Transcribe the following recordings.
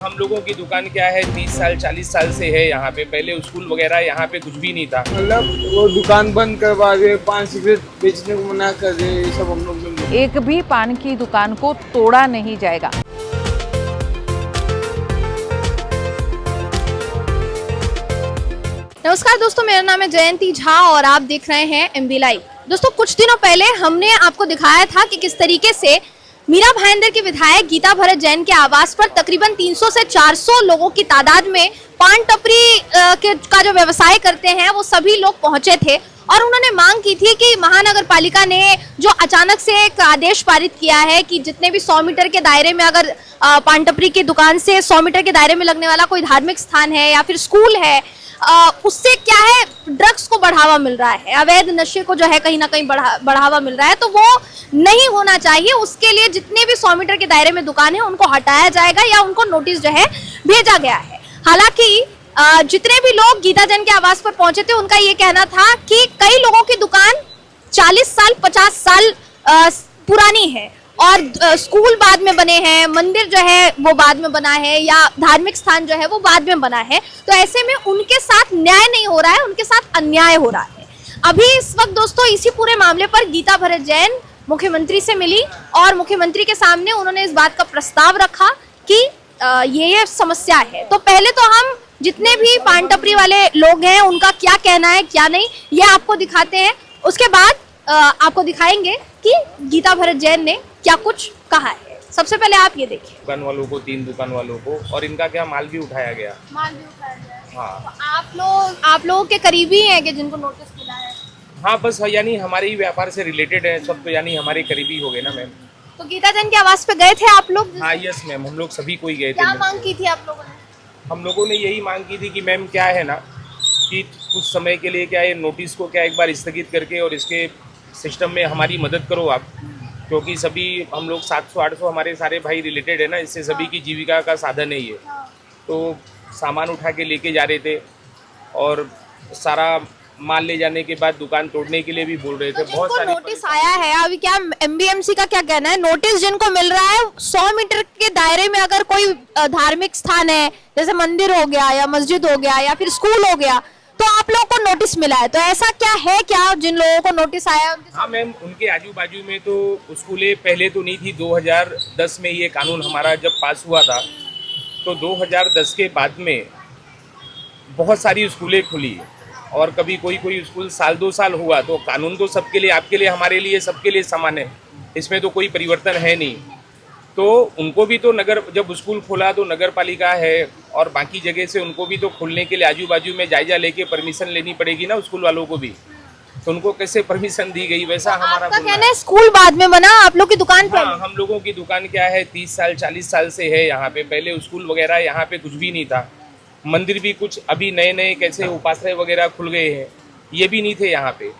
हम लोगों की दुकान क्या है 30 साल 40 साल से है यहाँ पे। पहले स्कूल वगैरह यहाँ पे कुछ भी नहीं था। मतलब वो दुकान बंद करवा रहे, पान सिगरेट बेचने को मना कर रहे, ये सब हम लोग ने। एक भी पान की दुकान को तोड़ा नहीं जाएगा। नमस्कार दोस्तों, मेरा नाम है जयंती झा और आप देख रहे हैं एमबी लाइव। दोस्तों, कुछ दिनों पहले हमने आपको दिखाया था कि किस तरीके से मीरा भाईंदर के विधायक गीता भरत जैन के आवास पर तकरीबन 300 से 400 लोगों की तादाद में पान टपरी का जो व्यवसाय करते हैं वो सभी लोग पहुंचे थे और उन्होंने मांग की थी कि महानगर पालिका ने जो अचानक से एक आदेश पारित किया है कि जितने भी 100 मीटर के दायरे में अगर पान टपरी की दुकान से 100 मीटर के दायरे में लगने वाला कोई धार्मिक स्थान है या फिर स्कूल है, उससे क्या है ड्रग्स को बढ़ावा मिल रहा है, अवैध नशे को जो है कहीं ना कहीं बढ़ावा मिल रहा है, तो वो नहीं होना चाहिए। उसके लिए जितने भी 100 मीटर के दायरे में दुकान है उनको हटाया जाएगा या उनको नोटिस जो है भेजा गया है। हालांकि जितने भी लोग गीता जैन के आवास पर पहुंचे थे उनका ये कहना था कि कई लोगों की दुकान 40 साल 50 साल पुरानी है और स्कूल बाद में बने हैं, मंदिर जो है वो बाद में बना है या धार्मिक स्थान जो है वो बाद में बना है, तो ऐसे में उनके साथ न्याय नहीं हो रहा है, उनके साथ अन्याय हो रहा है। अभी इस वक्त दोस्तों इसी पूरे मामले पर गीता भरत जैन मुख्यमंत्री से मिली और मुख्यमंत्री के सामने उन्होंने इस बात का प्रस्ताव रखा कि ये समस्या है। तो पहले तो हम जितने भी पान टपरी वाले लोग हैं उनका क्या कहना है क्या नहीं ये आपको दिखाते हैं, उसके बाद आपको दिखाएंगे कि गीता भरत जैन ने क्या कुछ कहा है। सबसे पहले आप ये देखिए, दुकान वालों को 3 दुकान वालों को और इनका क्या माल भी उठाया गया। माल भी उठाया गया। हाँ, तो आप लोगों के करीबी हैं कि जिनको नोटिस मिला है? हाँ बस यानी हमारे ही व्यापार से रिलेटेड है सब, तो यानी हमारे करीबी हो गए ना मैम। तो गीता जैन के आवास पे गए थे आप लोग? हाँ यस मैम, हम लोग सभी कोई गए थे। क्या मांग की थी आप लोगों ने? हम लोगों ने यही मांग की थी कि मैम क्या है ना कि कुछ समय के लिए क्या है नोटिस को क्या एक बार स्थगित करके और इसके सिस्टम में हमारी मदद करो आप, क्योंकि सभी हम लोग 700-800 हमारे सारे भाई रिलेटेड है ना, इससे सभी की जीविका का साधन है ये। तो सामान उठा के लेके जा रहे थे और सारा माल ले जाने के बाद दुकान तोड़ने के लिए भी बोल रहे थे। तो बहुत सारी नोटिस आया है, अभी क्या एमबीएमसी का क्या कहना है? नोटिस जिनको मिल रहा है 100 मीटर के दायरे में अगर कोई धार्मिक स्थान है जैसे मंदिर हो गया या मस्जिद हो गया या फिर स्कूल हो गया तो आप लोगों को नोटिस मिला है, तो ऐसा क्या है क्या जिन लोगों को नोटिस आया? हाँ मैम, उनके आजू बाजू में तो स्कूलें पहले तो नहीं थी। 2010 में ये कानून हमारा जब पास हुआ था तो 2010 के बाद में बहुत सारी स्कूलें खुली और कभी कोई स्कूल साल 2 साल हुआ। तो कानून तो सबके लिए, आपके लिए, हमारे लिए, सबके लिए समान है, इसमें तो कोई परिवर्तन है नहीं। तो उनको भी तो नगर जब स्कूल खोला तो नगर पालिका है और बाकी जगह से उनको भी तो खोलने के लिए आजू बाजू में जायजा लेके परमिशन लेनी पड़ेगी ना स्कूल वालों को भी। तो उनको कैसे परमिशन दी गई वैसा तो हमारा आपका कहना है स्कूल बाद में बना, आप लोग की दुकान पे? हाँ, हम लोगों की दुकान क्या है 30 साल 40 साल से है यहाँ पे। पहले स्कूल वगैरह यहाँ पे कुछ भी नहीं था, मंदिर भी कुछ अभी नए नए कैसे उपाश्रय वगैरह खुल गए हैं, ये भी नहीं थे यहाँ पे।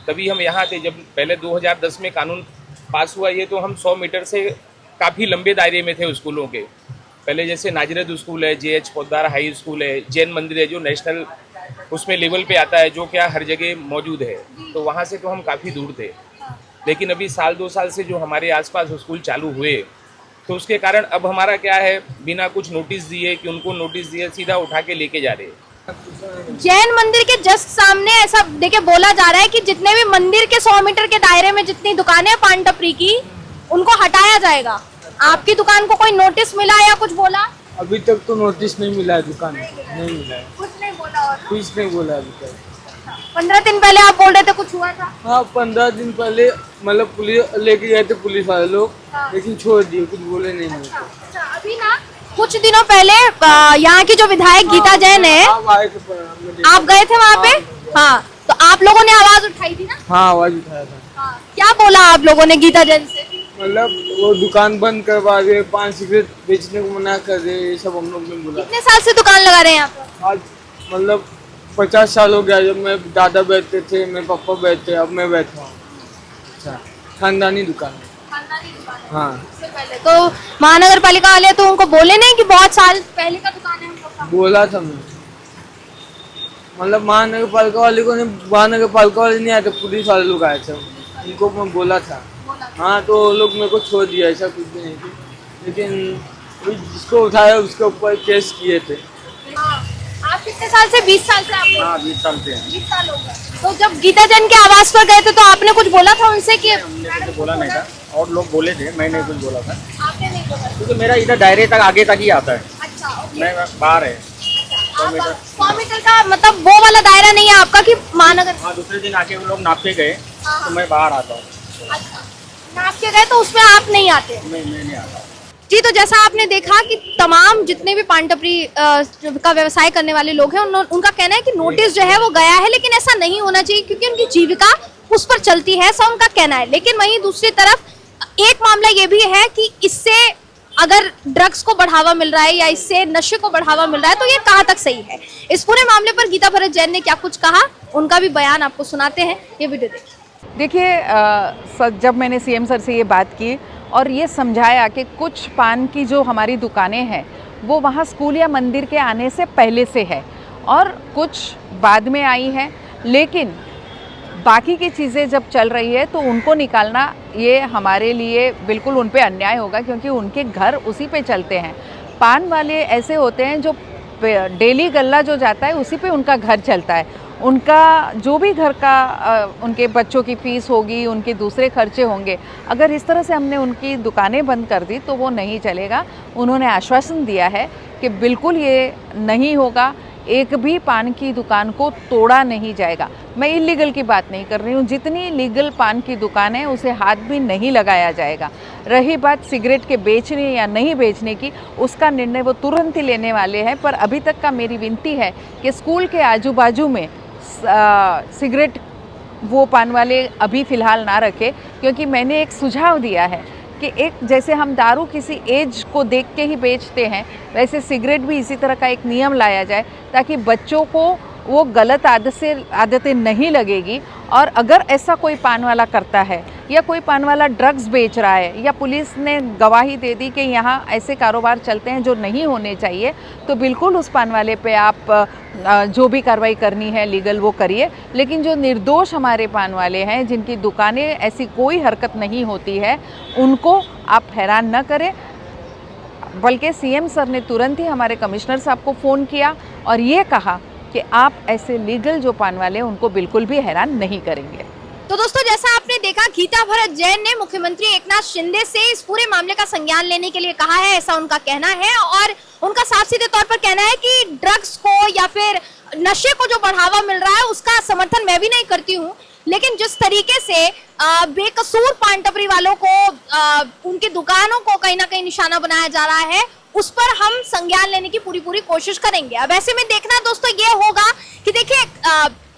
तभी हम यहाँ थे जब पहले 2010 में कानून पास हुआ। ये तो हम 100 मीटर से काफ़ी लंबे दायरे में थे स्कूलों के। पहले जैसे नाजरत स्कूल है, JH पोद्दार हाई स्कूल है, जैन मंदिर है जो नेशनल उसमें लेवल पे आता है, जो क्या हर जगह मौजूद है, तो वहाँ से तो हम काफ़ी दूर थे। लेकिन अभी साल 2 साल से जो हमारे आसपास स्कूल चालू हुए तो उसके कारण अब हमारा क्या है बिना कुछ नोटिस दिए कि उनको नोटिस दिए सीधा उठा के लेके जा रहे हैं। जैन मंदिर के जस्ट सामने ऐसा देखिए बोला जा रहा है कि जितने भी मंदिर के 100 मीटर के दायरे में जितनी दुकानें पान टपरी की उनको हटाया जाएगा। आपकी दुकान को कोई नोटिस मिला या कुछ बोला? अभी तक तो नोटिस नहीं मिला है, दुकान नहीं मिला है, कुछ नहीं बोला। और कुछ नहीं बोला अभी तक। 15 दिन पहले आप बोल रहे थे कुछ हुआ था? हाँ 15 दिन पहले मतलब पुलिस लेके गए थे, पुलिस वाले लोग, लेकिन छोड़ दिए, कुछ बोले नहीं मुझे। अभी ना कुछ दिनों पहले यहाँ की जो विधायक गीता जैन है, आप गए थे वहाँ पे? हाँ, तो आप लोगों ने आवाज उठाई थी ना? हाँ आवाज उठाया था। क्या बोला आप लोगों ने गीता जैन से? मतलब वो दुकान बंद करवा रहे, पान सिगरेट बेचने को मना कर रहे, ये सब हम लोग ने बोला। कितने साल से दुकान लगा रहे हैं यहाँ पर? आज मतलब 50 साल हो गया, जब मैं दादा बैठते थे, मेरे पापा बैठते, अब मैं बैठा हूँ। अच्छा, खानदानी दुकान है। हाँ, इससे पहले तो महानगर पालिका वाले तो उनको बोले नहीं कि बहुत साल पहले का दुकान है हम लोग का? बोला था मैं, मतलब महानगर पालिका वाले को नहीं, महानगर पालिका वाले नहीं आए थे, पुलिस वाले लोग आए थे, उनको मैं बोला था। हाँ, तो लोग मेरे को छोड़ दिया, ऐसा कुछ भी नहीं थी। लेकिन अभी जिसको उठाया उसके ऊपर केस किए थे। आप कितने साल से? 20 साल से आप? हाँ 20 साल से। 20 साल हो गए। तो जब गीता जैन के आवास पर गए थे तो आपने कुछ बोला था उनसे कि? हमने कुछ बोला नहीं था, और लोग बोले थे, मैंने कुछ बोला था आपने नहीं बोला? क्योंकि मेरा इधर दायरे तक आगे तक ही आता है, अच्छा, ओके। मैं बाहर है। आप 100 मीटर का मतलब वो वाला दायरा नहीं है आपका कि महानगर? हाँ, दूसरे दिन आके वो लोग नाप के गए तो मैं बाहर आता हूँ। अच्छा, नाप के गए तो उसमें आप नहीं आते? मैं नहीं आता। जी, तो जैसा आपने देखा कि तमाम जितने भी पान टपरी का व्यवसाय करने वाले लोग हैं उनका कहना है कि नोटिस जो है वो गया है, लेकिन ऐसा नहीं होना चाहिए क्योंकि उनकी जीविका उस पर चलती है, ऐसा उनका कहना है। लेकिन वहीं दूसरी तरफ एक मामला ये भी है कि इससे अगर ड्रग्स को बढ़ावा मिल रहा है या इससे नशे को बढ़ावा मिल रहा है तो ये कहाँ तक सही है। इस पूरे मामले पर गीता भरत जैन ने क्या कुछ कहा, उनका भी बयान आपको सुनाते हैं, ये वीडियो देखिए। देखिए, जब मैंने सीएम सर से ये बात की और ये समझाया कि कुछ पान की जो हमारी दुकानें हैं वो वहाँ स्कूल या मंदिर के आने से पहले से है और कुछ बाद में आई हैं, लेकिन बाकी की चीज़ें जब चल रही है तो उनको निकालना ये हमारे लिए बिल्कुल उन पे अन्याय होगा, क्योंकि उनके घर उसी पे चलते हैं। पान वाले ऐसे होते हैं जो डेली गल्ला जो जाता है उसी पे उनका घर चलता है। उनका जो भी घर का उनके बच्चों की फ़ीस होगी, उनके दूसरे खर्चे होंगे, अगर इस तरह से हमने उनकी दुकानें बंद कर दी तो वो नहीं चलेगा। उन्होंने आश्वासन दिया है कि बिल्कुल ये नहीं होगा, एक भी पान की दुकान को तोड़ा नहीं जाएगा। मैं इलीगल की बात नहीं कर रही हूँ, जितनी लीगल पान की दुकान है उसे हाथ भी नहीं लगाया जाएगा। रही बात सिगरेट के बेचने या नहीं बेचने की, उसका निर्णय वो तुरंत ही लेने वाले हैं। पर अभी तक का मेरी विनती है कि स्कूल के आजू बाजू में सिगरेट वो पान वाले अभी फ़िलहाल ना रखे, क्योंकि मैंने एक सुझाव दिया है कि एक जैसे हम दारू किसी एज को देख के ही बेचते हैं, वैसे सिगरेट भी इसी तरह का एक नियम लाया जाए ताकि बच्चों को वो गलत आदतें नहीं लगेगी। और अगर ऐसा कोई पान वाला करता है या कोई पान वाला ड्रग्स बेच रहा है या पुलिस ने गवाही दे दी कि यहाँ ऐसे कारोबार चलते हैं जो नहीं होने चाहिए, तो बिल्कुल उस पान वाले पे आप जो भी कार्रवाई करनी है लीगल वो करिए। लेकिन जो निर्दोष हमारे पान वाले हैं, जिनकी दुकानें ऐसी कोई हरकत नहीं होती है, उनको आप हैरान न करें। बल्कि सीएम सर ने तुरंत ही हमारे कमिश्नर साहब को फ़ोन किया और ये कहा कि आप ऐसे लीगल जो पान वाले हैं उनको बिल्कुल भी हैरान नहीं करेंगे। तो दोस्तों, जैसा आपने देखा, गीता भरत जैन ने मुख्यमंत्री एकनाथ शिंदे से इस पूरे मामले का संज्ञान लेने के लिए कहा है, ऐसा उनका कहना है। और उनका साफ सीधे तौर पर कहना है कि ड्रग्स को या फिर नशे को जो बढ़ावा मिल रहा है उसका समर्थन मैं भी नहीं करती हूँ, लेकिन जिस तरीके से बेकसूर पान टपरी वालों को उनकी दुकानों को कहीं ना कहीं निशाना बनाया जा रहा है, उस पर हम संज्ञान लेने की पूरी कोशिश करेंगे। अब ऐसे में देखना दोस्तों ये होगा कि देखिए,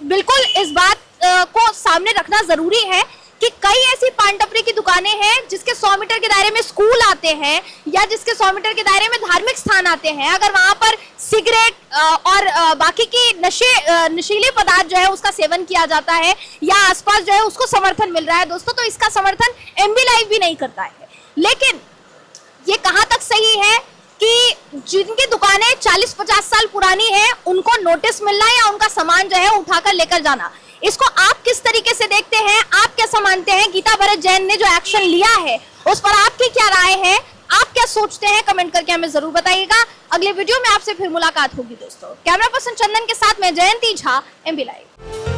बिल्कुल इस बात को सामने रखना जरूरी है कि कई ऐसी पान टपरी की दुकानें हैं जिसके 100 मीटर के दायरे में स्कूल आते हैं या जिसके 100 मीटर के दायरे में धार्मिक स्थान आते हैं। अगर वहां पर सिगरेट और बाकी की नशीले पदार्थ जो है उसका सेवन किया जाता है या आसपास जो है उसको समर्थन मिल रहा है दोस्तों, तो इसका समर्थन एमबी लाइव भी नहीं करता है। लेकिन ये कहाँ तक सही है कि जिनकी दुकानें 40-50 साल पुरानी है उनको नोटिस मिलना या उनका सामान जो है उठाकर लेकर जाना, इसको आप किस तरीके से देखते हैं, आप कैसा मानते हैं? गीता भरत जैन ने जो एक्शन लिया है उस पर आपकी क्या राय है, आप क्या सोचते हैं? कमेंट करके हमें जरूर बताइएगा। अगले वीडियो में आपसे फिर मुलाकात होगी दोस्तों। कैमरा पर्सन चंदन के साथ मैं जयंती झा, एमबी लाइव।